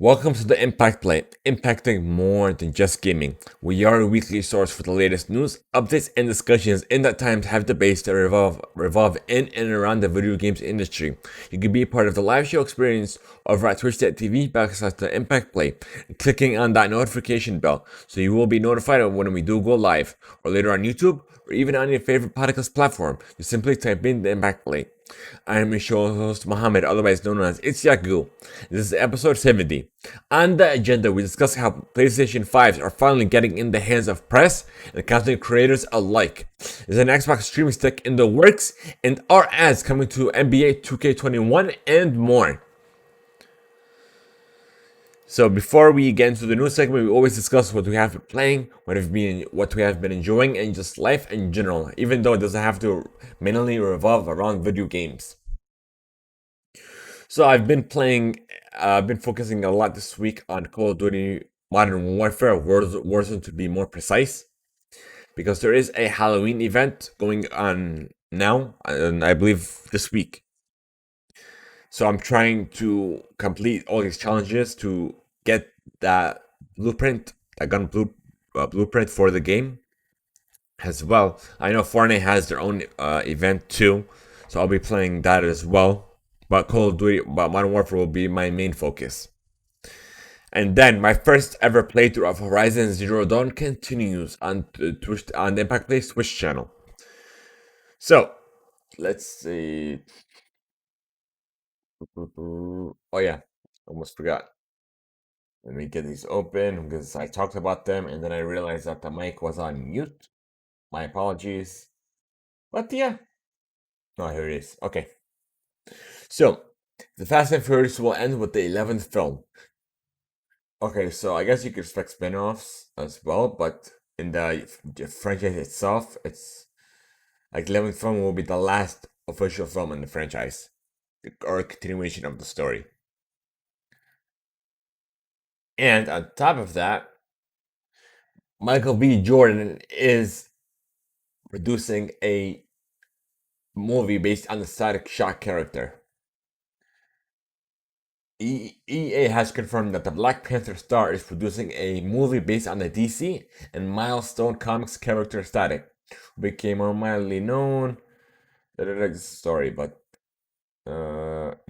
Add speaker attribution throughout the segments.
Speaker 1: Welcome to the Impact Play, impacting more than just gaming. We are a weekly source for the latest news, updates, and discussions in that times have debates that revolve in and around the video games industry. You can be a part of the live show experience over at twitch.tv the Impact Play, clicking on that notification bell so you will be notified of when we do go live, or later on YouTube, or even on your favorite podcast platform. You simply type in the Impact Play. I am your show host, Mohammed, otherwise known as It's Yaku. This is episode 70. On the agenda, we discuss how PlayStation 5s are finally getting in the hands of press and content creators alike. Is an Xbox streaming stick in the works? And are ads coming to NBA 2K21 and more? So before we get into the news segment, we always discuss what we have been playing, what we have been enjoying, and just life in general, even though it doesn't have to mainly revolve around video games. So I've been focusing a lot this week on Call of Duty Modern Warfare, Warzone to be more precise, because there is a Halloween event going on now, and I believe this week. So I'm trying to complete all these challenges to get that blueprint for the game as well. I know Fortnite has their own event too, so I'll be playing that as well. But Modern Warfare will be my main focus. And then my first ever playthrough of Horizon Zero Dawn continues on the Impact Play Twitch channel. So let's see. Oh yeah, almost forgot. Let me get these open because I talked about them and then I realized that the mic was on mute. My apologies. But yeah. Oh, here it is. Okay. So, the Fast and Furious will end with the 11th film. Okay, so I guess you could expect spin offs as well, but in the franchise itself, it's like 11th film will be the last official film in the franchise or a continuation of the story. And on top of that, Michael B. Jordan is producing a movie based on the Static Shock character. EA has confirmed that the Black Panther star is producing a movie based on the DC and Milestone Comics character Static, who became more mildly known. Story, but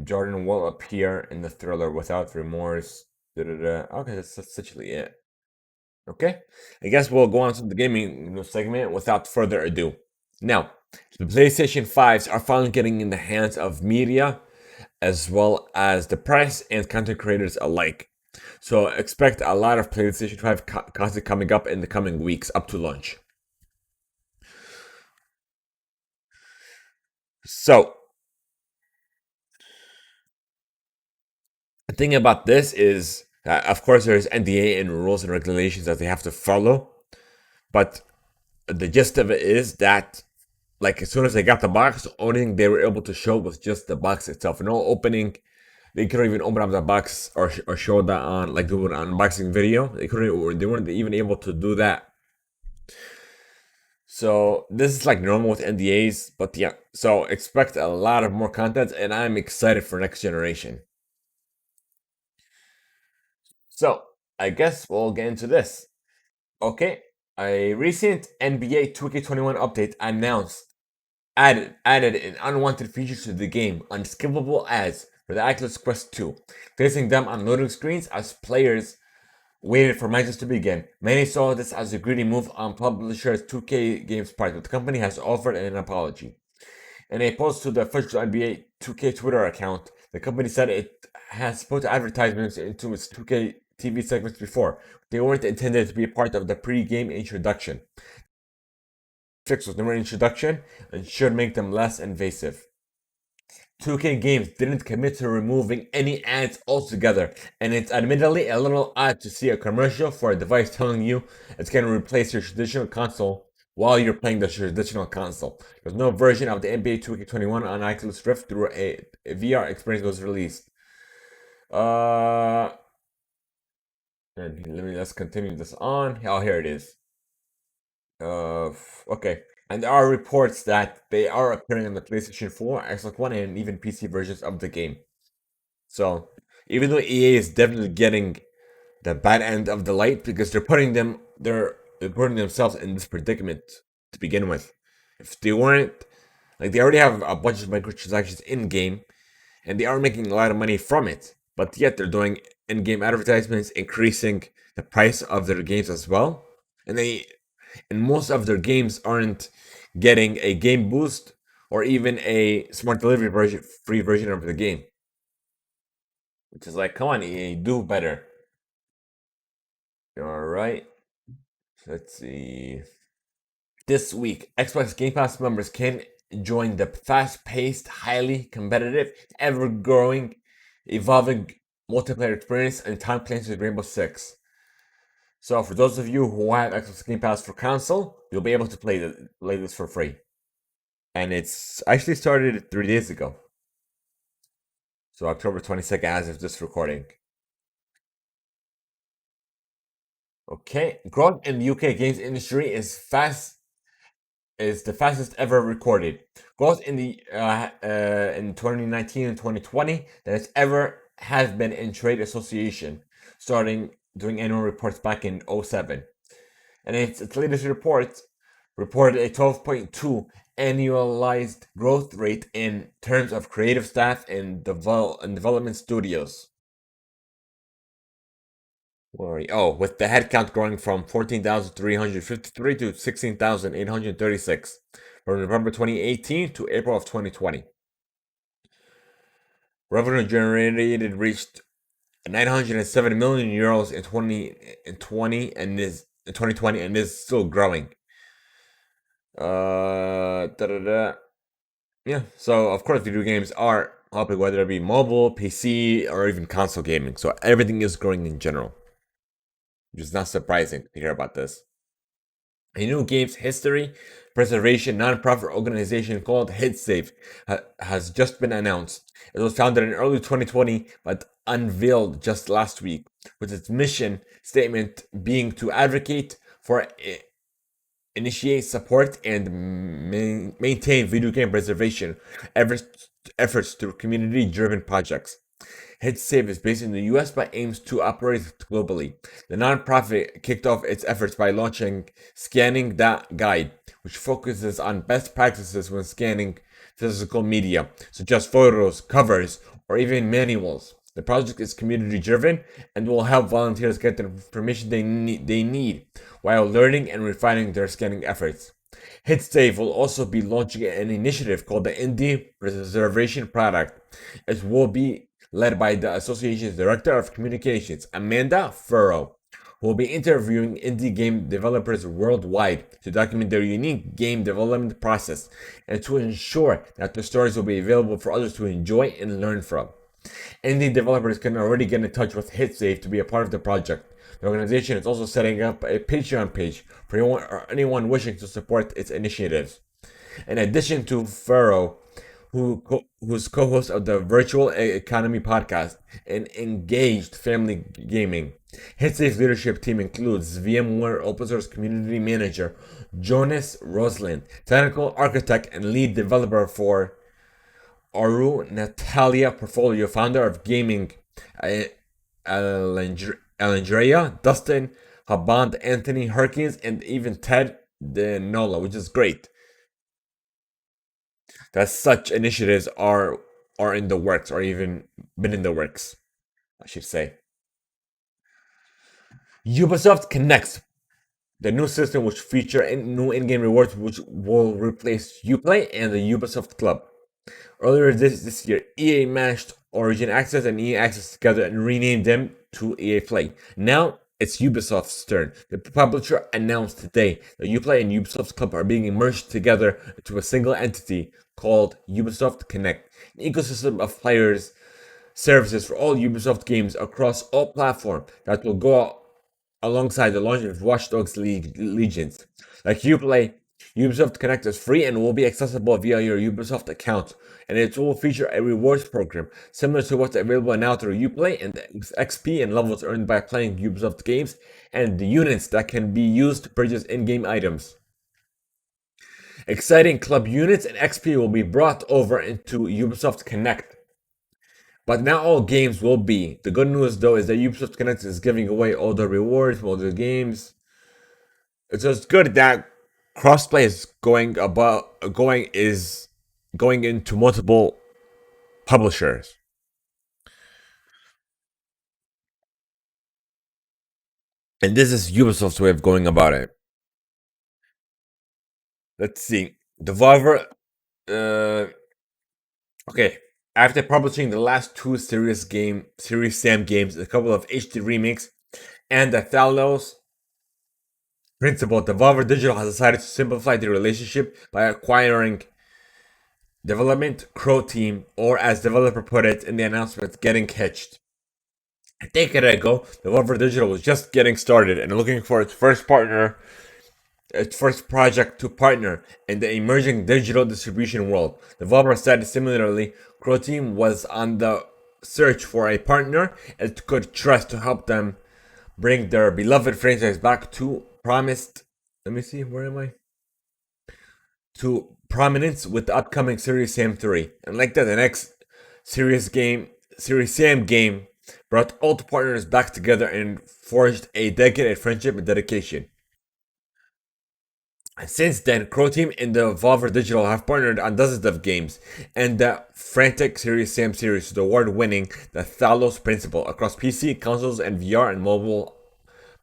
Speaker 1: Jordan will appear in the thriller without remorse. Okay, that's essentially it. Okay, I guess we'll go on to the gaming segment without further ado. Now, the PlayStation 5s are finally getting in the hands of media as well as the press and content creators alike. So expect a lot of PlayStation 5 content coming up in the coming weeks up to launch. So, the thing about this is, of course, there's NDA and rules and regulations that they have to follow, but the gist of it is that, like, as soon as they got the box, the only thing they were able to show was just the box itself. No opening. They couldn't even open up the box or show that on, like, do an unboxing video. They weren't even able to do that. So this is like normal with NDAs, but yeah. So expect a lot of more content, and I'm excited for next generation. So I guess we'll get into this. Okay, a recent NBA 2K21 update added an unwanted feature to the game: unskippable ads for the Oculus Quest 2, placing them on loading screens as players waited for matches to begin. Many saw this as a greedy move on publisher's 2K Games part, but the company has offered an apology. In a post to the official NBA 2K Twitter account, the company said it has put advertisements into its 2K TV segments before. They weren't intended to be part of the pre-game introduction. Fix was never an introduction and should make them less invasive. 2K Games didn't commit to removing any ads altogether, and it's admittedly a little odd to see a commercial for a device telling you it's going to replace your traditional console while you're playing the traditional console. There's no version of the NBA 2K21 on Oculus Rift through a VR experience was released. Let's continue this on. Oh, here it is. Okay. And there are reports that they are appearing on the PlayStation 4, Xbox One, and even PC versions of the game. So Even though EA is definitely getting the bad end of the light because they're putting themselves in this predicament to begin with. If they weren't, like, they already have a bunch of microtransactions in game and they are making a lot of money from it, but yet they're doing in-game advertisements, increasing the price of their games as well, and most of their games aren't getting a game boost or even a smart delivery version, free version of the game, which is like, come on, EA, do better. All right, let's see. This week, Xbox Game Pass members can join the fast-paced, highly competitive, ever-growing, evolving multiplayer experience and Time Clancy's Rainbow Six. So, for those of you who have Xbox Game Pass for console, you'll be able to play this for free. And it's actually started 3 days ago. So, October 22nd, as of this recording. Okay, growth in the UK games industry is the fastest ever recorded. Growth in 2019 and 2020 that has ever has been in trade association, starting doing annual reports back in '07. And its latest report reported a 12.2 annualized growth rate in terms of creative staff and development studios. With the headcount growing from 14,353 to 16,836 from November 2018 to April of 2020. Revenue generated reached 907 million euros in 2020 and is in 2020 and is still growing. Yeah, so of course video games are helping, whether it be mobile, PC, or even console gaming. So everything is growing in general. Which is not surprising to hear about this. A new games history preservation nonprofit organization called HitSafe has just been announced. It was founded in early 2020 but unveiled just last week, with its mission statement being to advocate for, initiate, support, and maintain video game preservation efforts through community-driven projects. HitSave is based in the US but aims to operate globally. The nonprofit kicked off its efforts by launching Scanning That Guide, which focuses on best practices when scanning physical media, such as photos, covers, or even manuals. The project is community driven and will help volunteers get the information they need while learning and refining their scanning efforts. HitSave will also be launching an initiative called the Indie Preservation Product. It will be led by the association's Director of Communications, Amanda Furrow, who will be interviewing indie game developers worldwide to document their unique game development process and to ensure that the stories will be available for others to enjoy and learn from. Indie developers can already get in touch with HitSafe to be a part of the project. The organization is also setting up a Patreon page for anyone wishing to support its initiatives. In addition to Furrow, who's co-host of the Virtual Economy podcast and Engaged Family Gaming. HitSafe's leadership team includes VMware Open Source Community Manager Jonas Roslin, technical architect and lead developer for Aru Natalia Portfolio, founder of Gaming Alendrea, Dustin Haband, Anthony Herkins, and even Ted DeNola, which is great that such initiatives are in the works or even been in the works, I should say. Ubisoft Connects, the new system which feature new in-game rewards which will replace Uplay and the Ubisoft Club. Earlier this year, EA mashed Origin Access and EA Access together and renamed them to EA Play. Now it's Ubisoft's turn. The publisher announced today that Uplay and Ubisoft Club are being merged together into a single entity called Ubisoft Connect, an ecosystem of players services for all Ubisoft games across all platforms that will go alongside the launch of Watch Dogs Legions. Like Uplay, Ubisoft Connect is free and will be accessible via your Ubisoft account, and it will feature a rewards program similar to what's available now through Uplay, and XP and levels earned by playing Ubisoft games, and the units that can be used to purchase in-game items. Exciting club units and XP will be brought over into Ubisoft Connect. But not all games will be. The good news though is that Ubisoft Connect is giving away all the rewards for all the games. It's just good that crossplay is going into multiple publishers. And this is Ubisoft's way of going about it. Let's see. Devolver, uh, okay. After publishing the last two Series Sam games, a couple of HD remakes, and the Thalos principle, Devolver Digital has decided to simplify the relationship by acquiring development Crow Team, or as developer put it in the announcement, getting hitched. A decade ago, Devolver Digital was just getting started and looking for its first project to partner in the emerging digital distribution world. Devolver said similarly, Crow Team was on the search for a partner it could trust to help them bring their beloved franchise back to promised. Let me see, where am I? To prominence with the upcoming Series Sam 3. And like that, the next Series Sam game, brought all the partners back together and forged a decade of friendship and dedication. Since then, Crow Team and the Evolver Digital have partnered on dozens of games, and the frantic Series Sam series, the award-winning The Thalos Principle, across PC, consoles, and VR and mobile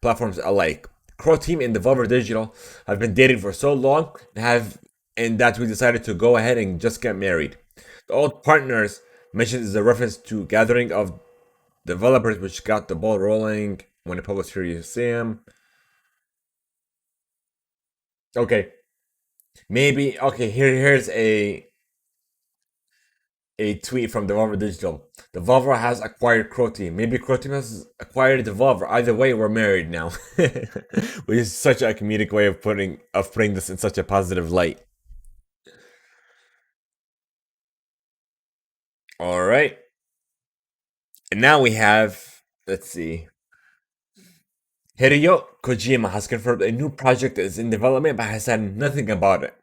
Speaker 1: platforms alike. Crow Team and Devolver Digital have been dating for so long and that we decided to go ahead and just get married. The old partners mentioned is a reference to gathering of developers which got the ball rolling when it published Series Sam. Okay, maybe here's a tweet from Devolver Digital. Devolver has acquired Crow Team. Maybe Crow Team has acquired Devolver. Either way, we're married now. Which is such a comedic way of putting this in such a positive light. All right, and now we have, let's see. Hideo Kojima has confirmed a new project is in development but has said nothing about it.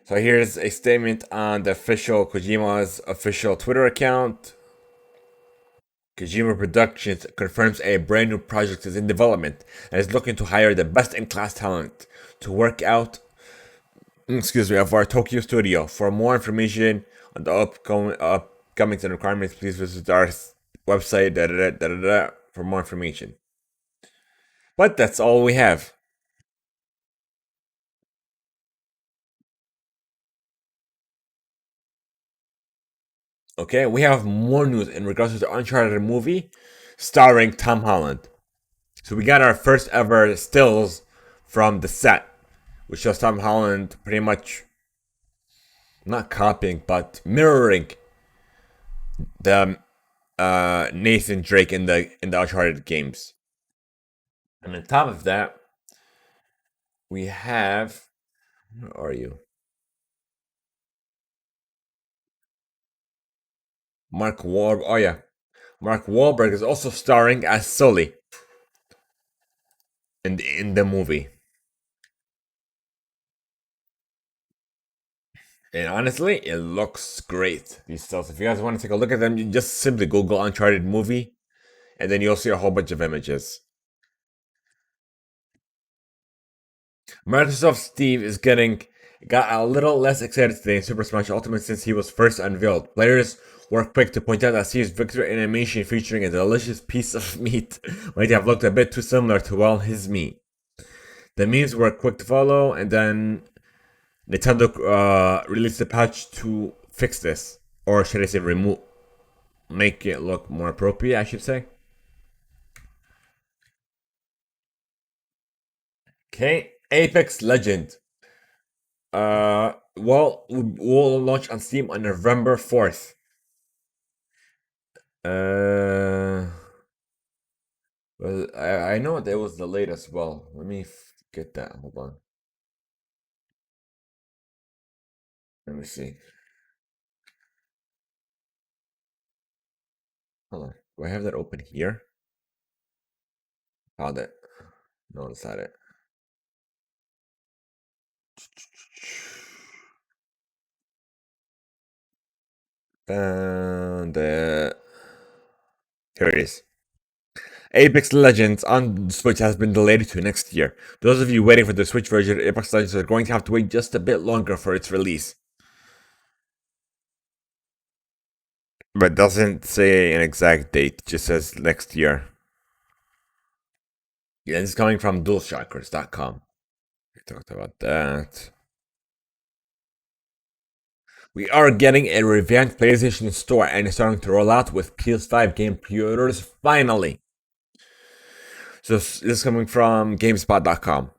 Speaker 1: So here's a statement on the official Kojima's official Twitter account. Kojima Productions confirms a brand new project is in development and is looking to hire the best in class talent to work out of our Tokyo studio. For more information on the upcoming and requirements, please visit our website for more information. But that's all we have. Okay, we have more news in regards to the Uncharted movie starring Tom Holland. So we got our first ever stills from the set, which shows Tom Holland pretty much not copying but mirroring the Nathan Drake in the Uncharted games. And on top of that, we have, where are you? Oh yeah, Mark Wahlberg is also starring as Sully in the movie. And honestly, it looks great. These stills. If you guys want to take a look at them, you just simply Google Uncharted movie, and then you'll see a whole bunch of images. Microsoft Steve is got a little less excited today in Super Smash Ultimate since he was first unveiled. Players were quick to point out that Steve's victory animation featuring a delicious piece of meat might have looked a bit too similar to, well, his meat. The memes were quick to follow, and then Nintendo released a patch to fix this, or should I say, make it look more appropriate. I should say. Okay, Apex Legend. We'll launch on Steam on November 4th. Uh, well, I know there was delayed as well. Let me get that. Hold on. Let me see. Hold on. Do I have that open here? Found it. No, it's not it. the here it is. Apex Legends on Switch has been delayed to next year. Those of you waiting for the Switch version, Apex Legends are going to have to wait just a bit longer for its release. But doesn't say an exact date, just says next year. Yeah, this is coming from DualShockers.com. We talked about that. We are getting a revamped PlayStation Store and it's starting to roll out with PS5 game pre-orders finally. So this is coming from GameSpot.com.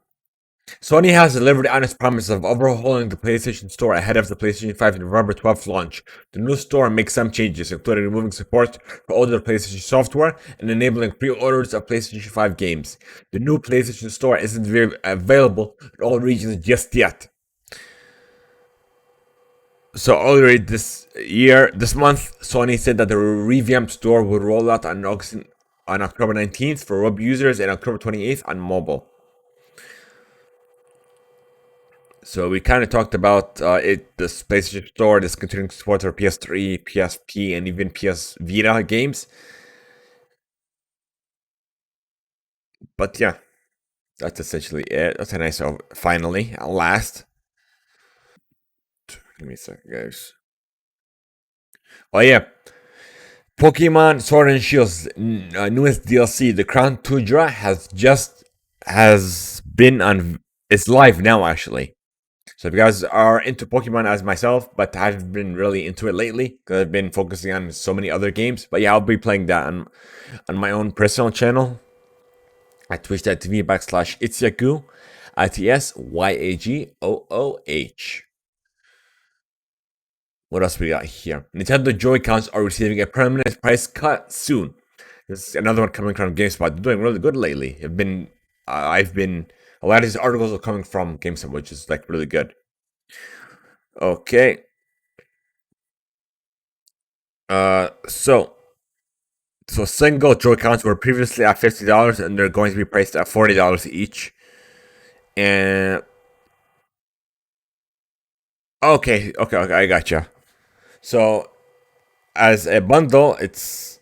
Speaker 1: Sony has delivered on its promise of overhauling the PlayStation Store ahead of the PlayStation 5 November 12th launch. The new store makes some changes, including removing support for older PlayStation software and enabling pre-orders of PlayStation 5 games. The new PlayStation Store isn't available in all regions just yet. So already this month, Sony said that the revamped store would roll out on October 19th for web users and October 28th on mobile. So we kind of talked about this PlayStation Store is continuing to support for PS3, PSP, and even PS Vita games. But yeah, that's essentially it. That's a nice finally, at last. Give me a second, guys. Oh yeah, Pokemon Sword and Shield's newest DLC, the Crown Tundra, has been on. It's live now, actually. So if you guys are into Pokemon as myself, but I've been really into it lately because I've been focusing on so many other games. But yeah, I'll be playing that on my own personal channel at twitch.tv/Itzyagoo, ITSYAGOOH. What else we got here? Nintendo Joy-Cons are receiving a permanent price cut soon. This is another one coming from GameSpot. They're doing really good lately. I've been a lot of these articles are coming from GameSpot, which is like really good. Okay. So single Joy-Cons were previously at $50 and they're going to be priced at $40 each. And okay, I gotcha. So as a bundle, it's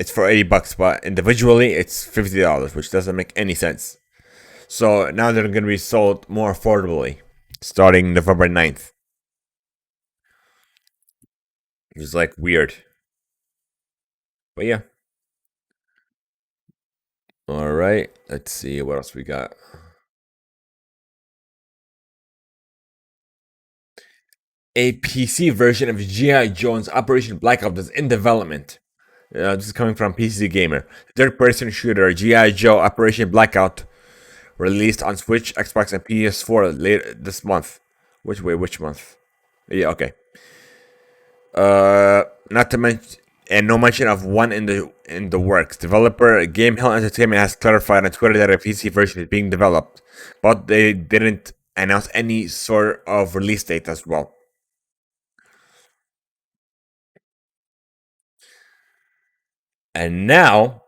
Speaker 1: for $80, but individually it's $50, which doesn't make any sense. So now they're going to be sold more affordably, starting November 9th. It's like weird. But yeah. Alright, let's see what else we got. A PC version of G.I. Joe's Operation Blackout is in development. This is coming from PC Gamer. Third-person shooter G.I. Joe Operation Blackout released on Switch, Xbox, and PS4 later this month. Which month? Yeah, okay. Not to mention, and no mention of one in the works. Developer Game Hill Entertainment has clarified on Twitter that a PC version is being developed, but they didn't announce any sort of release date as well. And now,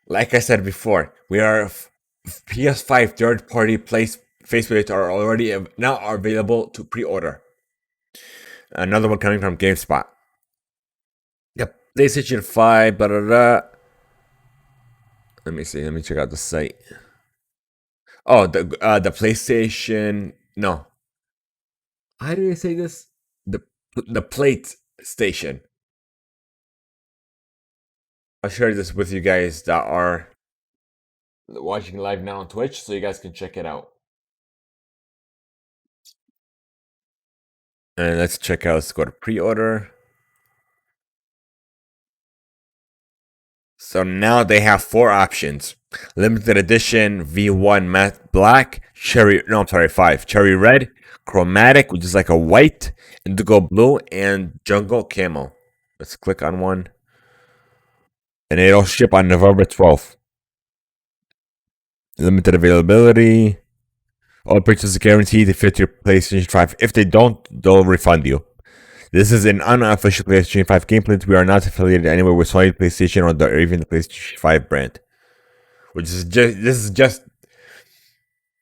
Speaker 1: like I said before, we are PS5 third-party faceplates are already now are available to pre-order. Another one coming from GameSpot. Yep, PlayStation 5. Blah, blah, blah. Let me see. Let me check out the site. Oh, the PlayStation. No, how do you say this? The plate station. I'll share this with you guys that are watching live now on Twitch, so you guys can check it out. And let's check out. Let's go to pre-order. So now they have 4 options: limited edition, V1 matte black, I'm sorry, 5 cherry red, chromatic, which is like a white, indigo blue, and jungle camo. Let's click on one, and it'll ship on November 12th. Limited availability. All purchases guaranteed to fit your PlayStation 5. If they don't, they'll refund you. This is an unofficial PlayStation 5 gameplay. We are not affiliated anywhere with Sony PlayStation or even the PlayStation 5 brand. This is just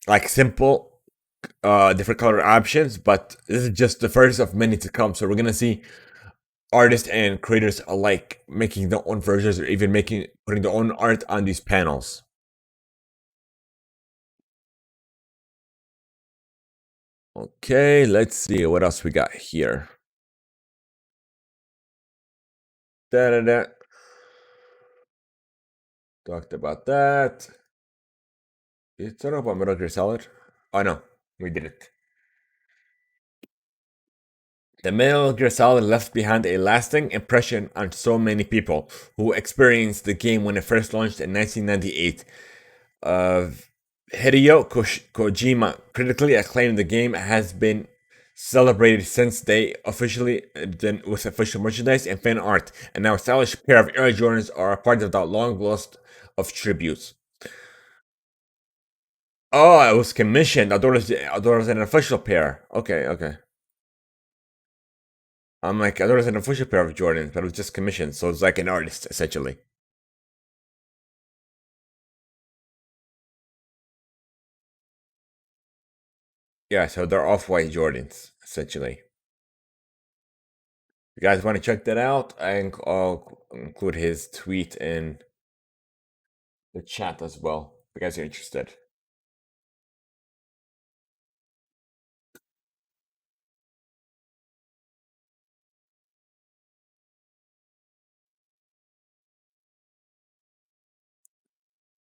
Speaker 1: like simple, different color options, but this is just the first of many to come. So we're gonna see artists and creators alike making their own versions or even making putting their own art on these panels. Okay, let's see what else we got here. Da da da. Talked about that. Did you talk about Metal Gear Solid? Oh no, we didn't. The Metal Gear Solid left behind a lasting impression on so many people who experienced the game when it first launched in 1998. Uh, Hideo Kojima critically acclaimed the game has been celebrated since they officially with official merchandise and fan art, and now a stylish pair of Air Jordans are a part of that long list of tributes. Oh, it was commissioned. I thought it was an official pair. Okay, okay. I'm like, I thought it was an official pair of Jordans, but it was just commissioned, so it's like an artist essentially. Yeah, so they're off-white Jordans essentially. You guys want to check that out? I'll include his tweet in the chat as well. If you guys are interested.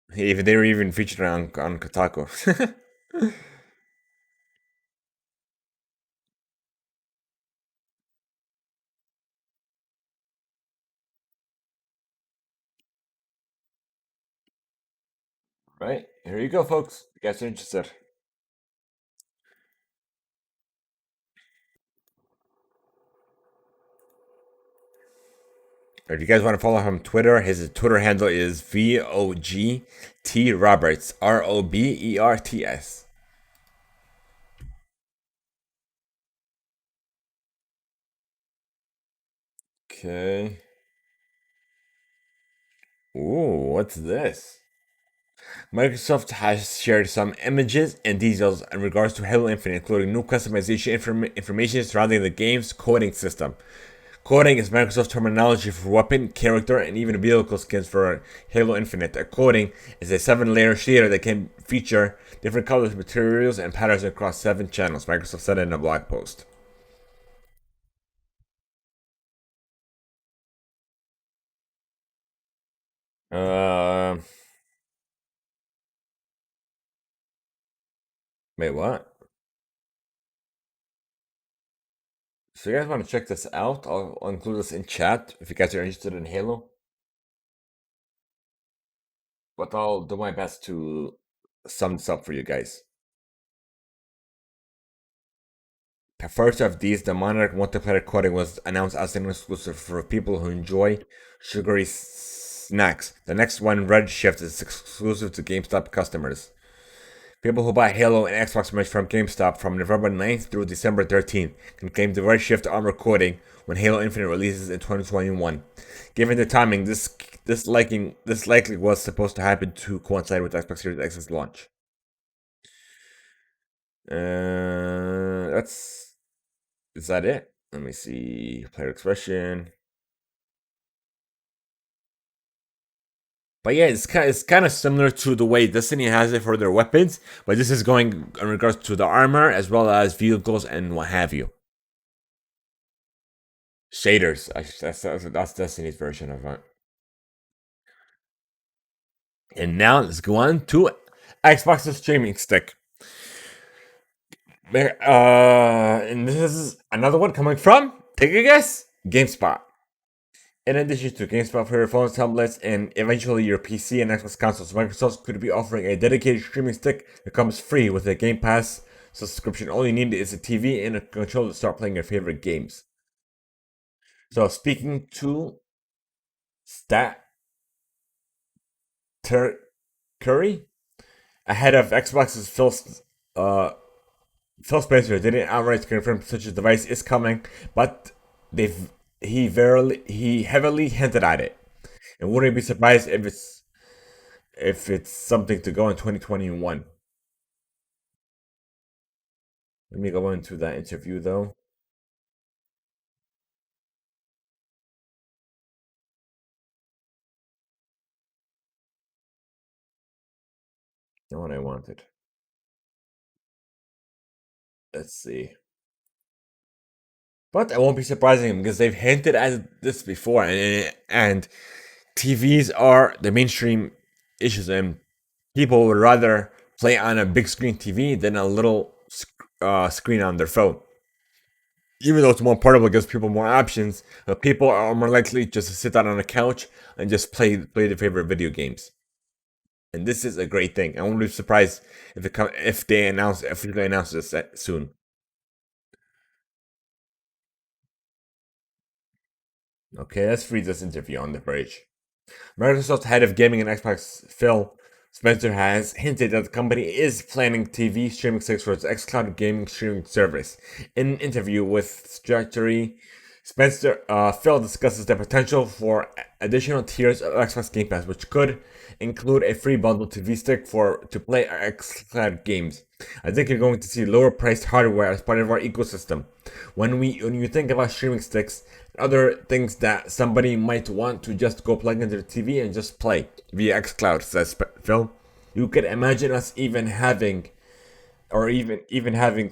Speaker 1: They were even featured on Kotaku. Right, here you go, folks. If you guys are interested. If you guys want to follow him on Twitter, his Twitter handle is VOGT Roberts. ROBERTS. Okay. Ooh, what's this? Microsoft has shared some images and details in regards to Halo Infinite, including new customization information surrounding the game's coding system. Coding is Microsoft's terminology for weapon, character, and even vehicle skins for Halo Infinite. A coding is a 7-layer shader that can feature different colors, materials, and patterns across 7 channels. Microsoft said it in a blog post. Uh, wait, what? So you guys want to check this out? I'll include this in chat if you guys are interested in Halo. But I'll do my best to sum this up for you guys. The first of these, the Monarch multiplayer coding, was announced as an exclusive for people who enjoy sugary snacks. The next one, Redshift, is exclusive to GameStop customers. People who buy Halo and Xbox merch from GameStop from November 9th through December 13th can claim the Redshift armor coding when Halo Infinite releases in 2021. Given the timing, this likely was supposed to happen to coincide with Xbox Series X's launch. That's Is that it? Let me see. Player expression. But yeah, it's kind of similar to the way Destiny has it for their weapons, but this is going in regards to the armor as well as vehicles and what have you. Shaders. That's Destiny's version of it. And now let's go on to Xbox's streaming stick. And this is another one coming from, take a guess, GameSpot. In addition to GameSpot for your phones, tablets, and eventually your PC and Xbox consoles, Microsoft could be offering a dedicated streaming stick that comes free with a Game Pass subscription. All you need is a TV and a controller to start playing your favorite games. So, speaking to Stat Curry, ahead of Xbox's Phil Spencer didn't outright confirm such a device is coming, but they've he heavily hinted at it, and wouldn't be surprised if it's something to go in 2021. Let me go into that interview though. Not what I wanted. Let's see. But I won't be surprising because they've hinted at this before, and TVs are the mainstream issues, and people would rather play on a big screen TV than a little screen on their phone. Even though it's more portable, it gives people more options. But people are more likely just to sit down on a couch and just play their favorite video games. And this is a great thing. I won't be surprised if they announce this soon. Okay, let's read this interview on the bridge. Microsoft's head of gaming and Xbox, Phil Spencer, has hinted that the company is planning TV streaming service for its xCloud gaming streaming service. In an interview with Strategy, Phil discusses the potential for additional tiers of Xbox Game Pass, which could include a free bundle TV stick to play xCloud games. I think you're going to see lower priced hardware as part of our ecosystem. When you think about streaming sticks, other things that somebody might want to just go plug into the TV and just play via xCloud, says Phil. You could imagine us even having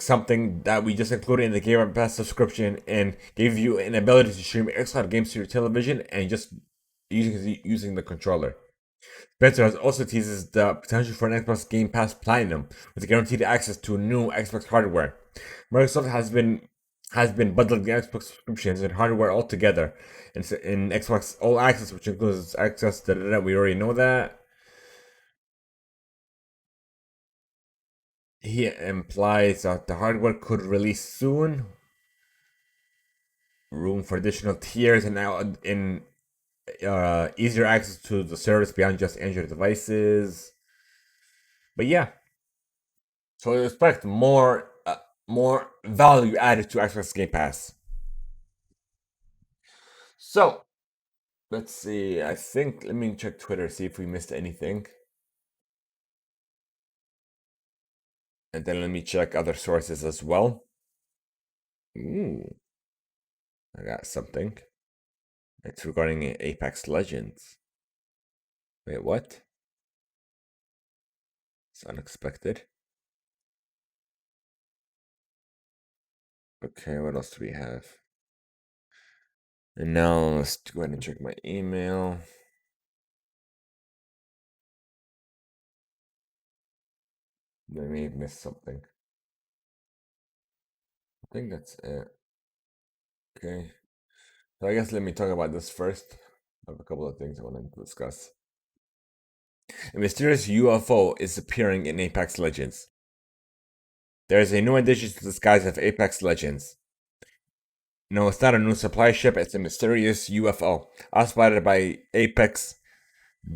Speaker 1: something that we just included in the Game Pass subscription and gave you an ability to stream xCloud games to your television and just using the controller. Spencer has also teases the potential for an Xbox Game Pass Platinum with guaranteed access to new Xbox hardware. Microsoft has been bundling Xbox subscriptions and hardware all together in Xbox All Access, which includes access to the we already know that. He implies that the hardware could release soon. Room for additional tiers and now in easier access to the service beyond just Android devices. But yeah, so I expect more value added to Xbox Game Pass. So let's see. I think let me check Twitter see if we missed anything, and then let me check other sources as well. Ooh, I got something. It's regarding Apex Legends. Wait, what? It's unexpected. Okay, what else do we have? And now let's go ahead and check my email. I may have missed something. I think that's it. Okay. So I guess let me talk about this first. I have a couple of things I want to discuss. A mysterious UFO is appearing in Apex Legends. There is a new addition to the skies of Apex Legends. No, it's not a new supply ship, it's a mysterious UFO. Spotted by Apex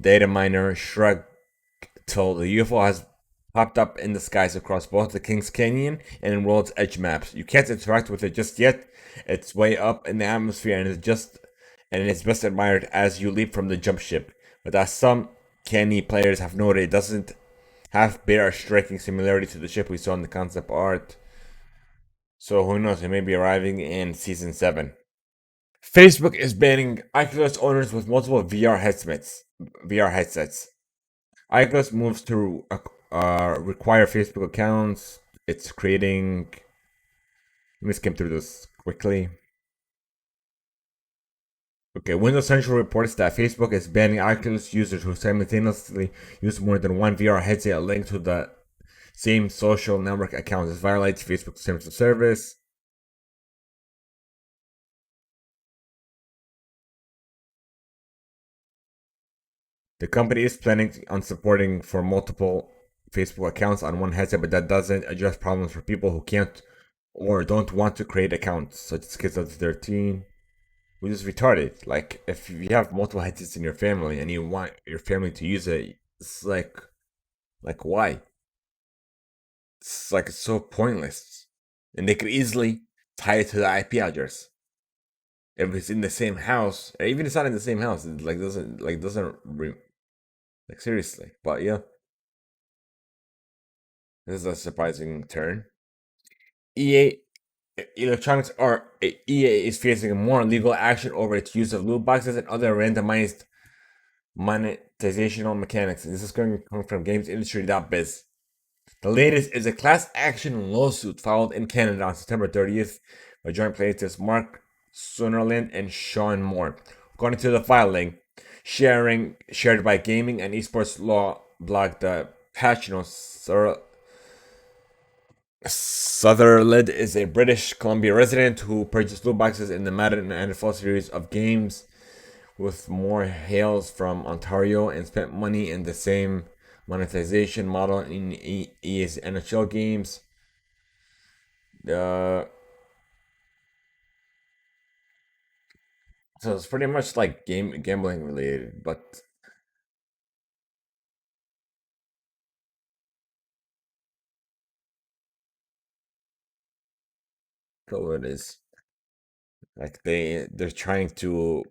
Speaker 1: data miner Shrug till the UFO has popped up in the skies across both the Kings Canyon and in World's Edge maps. You can't interact with it just yet. It's way up in the atmosphere and it's best admired as you leap from the jump ship. But as some canny players have noted, it doesn't bear a striking similarity to the ship we saw in the concept art. So who knows? It may be arriving in season 7. Facebook is banning Oculus owners with multiple VR headsets. Oculus moves to require Facebook accounts. It's creating. Let me skim through this quickly. Okay, Windows Central reports that Facebook is banning Oculus users who simultaneously use more than one VR headset linked to the same social network account. This violates Facebook's terms of service. The company is planning on supporting for multiple Facebook accounts on one headset, but that doesn't address problems for people who can't or don't want to create accounts, such as kids under 13. Which is retarded. Like, if you have multiple headsets in your family and you want your family to use it, it's like why? It's so pointless. And they could easily tie it to the IP address. If it's in the same house, or even if it's not in the same house, it like seriously. But yeah, this is a surprising turn. EA Electronics or EA is facing more legal action over its use of loot boxes and other randomized monetizational mechanics. This is going to come from gamesindustry.biz. The latest is a class action lawsuit filed in Canada on September 30th by joint plaintiffs Mark Sunderland and Sean Moore. According to the filing, shared by gaming and esports law blog, the Pachino Sutherland is a British Columbia resident who purchased loot boxes in the Madden and NFL series of games, with Moore hails from Ontario and spent money in the same monetization model in EA's NHL games. Uh, so it's pretty much like gambling related, but so it is like they're trying to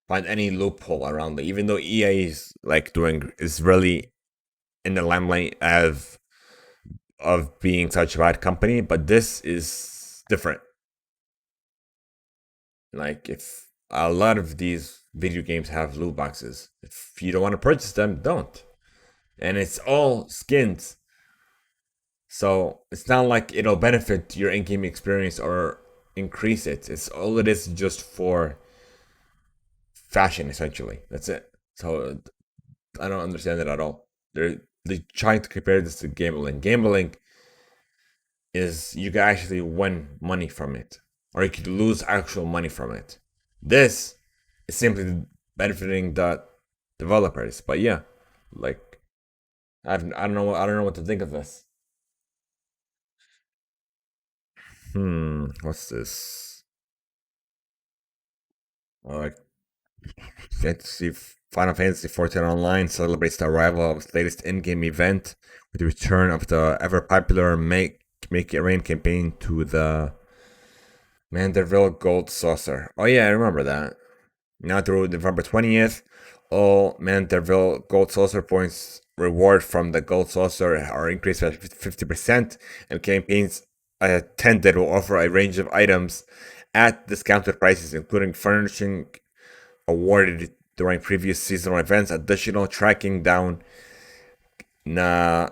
Speaker 1: find any loophole around it, even though EA is like doing is really in the limelight of being such a bad company, but this is different. Like if a lot of these video games have loot boxes, if you don't want to purchase them, don't. And it's all skins, so it's not like it'll benefit your in-game experience or increase it. It's all it is just for fashion, essentially. That's it. So I don't understand it at all. They're trying to compare this to gambling. Gambling is you can actually win money from it, or you could lose actual money from it. This is simply benefiting the developers. But yeah, like I don't know what to think of this. What's this? Like Fantasy Final Fantasy 14 Online celebrates the arrival of its latest in-game event with the return of the ever popular Make It Rain campaign to the Manderville Gold Saucer. Oh yeah, I remember that. Now through November 20th, all Manderville Gold Saucer points reward from the Gold Saucer are increased by 50%, and campaigns attended will offer a range of items at discounted prices, including furnishing awarded during previous seasonal events, additional tracking down na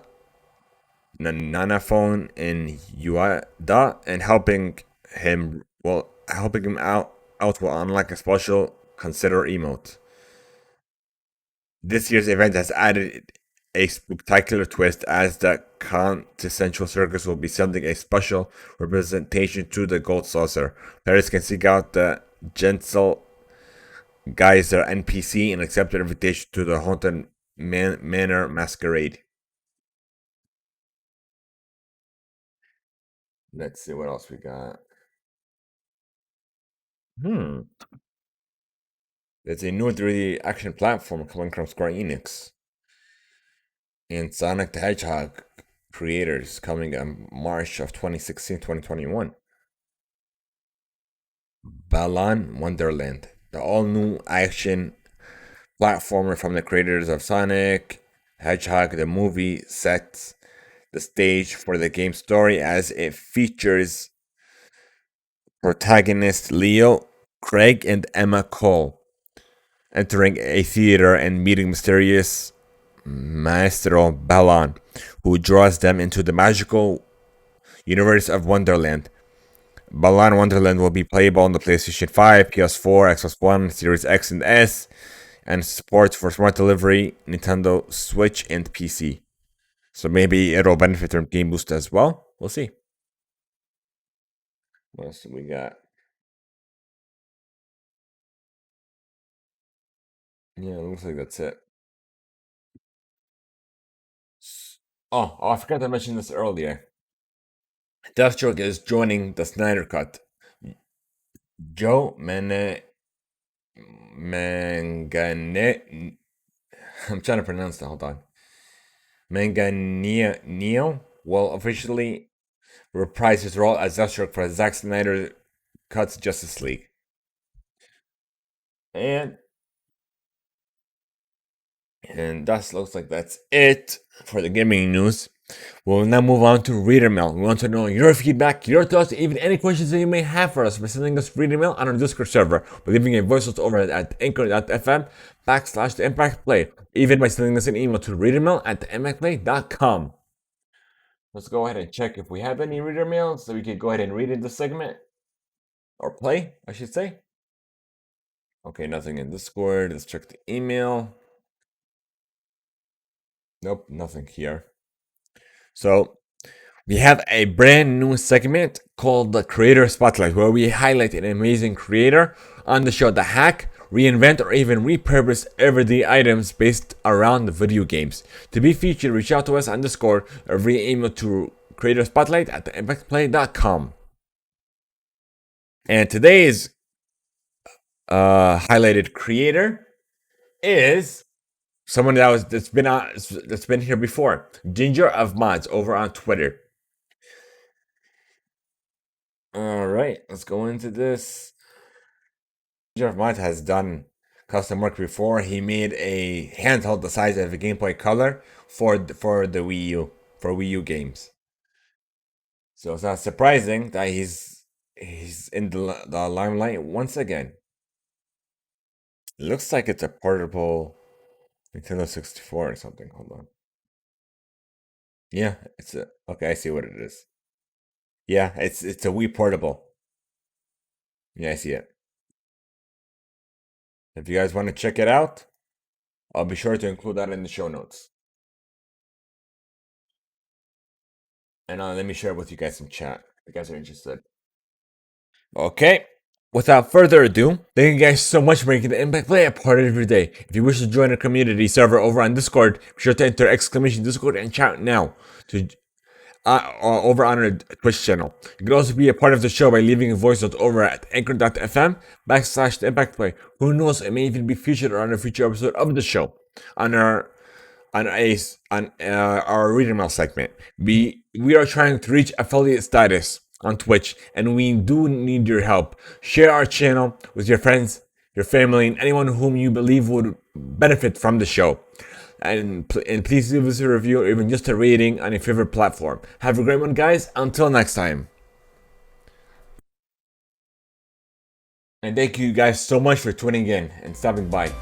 Speaker 1: Nanaphone in Uada, and helping him out will unlock a special consider emote. This year's event has added a spectacular twist as the quintessential circus will be sending a special representation to the gold saucer. Players can seek out the Gensel Geyser NPC and accept an invitation to the Haunted Manor Masquerade. Let's see what else we got. Hmm. There's a new 3D action platform coming from Square Enix and Sonic the Hedgehog creators coming in March of 2016 2021. Balan Wonderland, the all new action platformer from the creators of Sonic Hedgehog, the movie, sets the stage for the game's story as it features protagonist Leo, Craig, and Emma Cole entering a theater and meeting mysterious Maestro Balan, who draws them into the magical universe of Wonderland. Balan Wonderland will be playable on the PlayStation 5, PS4, Xbox One, Series X and S, and support for smart delivery, Nintendo Switch, and PC. So maybe it'll benefit from Game Boost as well. We'll see. What else do we got? Yeah, it looks like that's it. I forgot to mention this earlier. Deathstroke is joining the Snyder Cut. Joe Mangane. I'm trying to pronounce that. Hold on. Manganeo will officially reprise his role as Deathstroke for Zack Snyder Cut's Justice League. And that looks like that's it for the gaming news. We'll now move on to reader mail. We want to know your feedback, your thoughts, even any questions that you may have for us by sending us reader mail on our Discord server, by leaving a voice note over at anchor.fm/TheImpactPlay, even by sending us an email to readermail@theimpactplay.com. Let's go ahead and check if we have any reader mail so we can go ahead and read in this segment. Or play, I should say. Okay, nothing in Discord. Let's check the email. Nope, nothing here. So, we have a brand new segment called the Creator Spotlight, where we highlight an amazing creator on the show that hack, reinvent, or even repurpose everyday items based around the video games. To be featured, reach out to us on Discord or via email to creatorspotlight@theimpactplay.com. And today's highlighted creator is someone that's been here before, Ginger of Mods over on Twitter. All right, let's go into this. Ginger of Mods has done custom work before. He made a handheld the size of a Game Boy Color for the Wii U, for Wii U games. So it's not surprising that he's in the limelight once again. It looks like it's a portable Nintendo 64 or something. Hold on. Yeah, it's a okay. I see what it is. Yeah, it's a Wii portable. Yeah, I see it. If you guys want to check it out, I'll be sure to include that in the show notes. And let me share it with you guys in chat if you guys are interested. Okay. Without further ado, thank you guys so much for making the Impact Play a part of your day. If you wish to join our community server over on Discord, be sure to enter !Discord and chat now to over on our Twitch channel. You can also be a part of the show by leaving a voice note over at anchor.fm/TheImpactPlay. Who knows, it may even be featured on a future episode of the show on our reader mail segment. We are trying to reach affiliate status on Twitch, and we do need your help. Share our channel with your friends, your family, and anyone whom you believe would benefit from the show. And please leave us a review or even just a rating on your favorite platform. Have a great one, guys. Until next time. And thank you guys so much for tuning in and stopping by.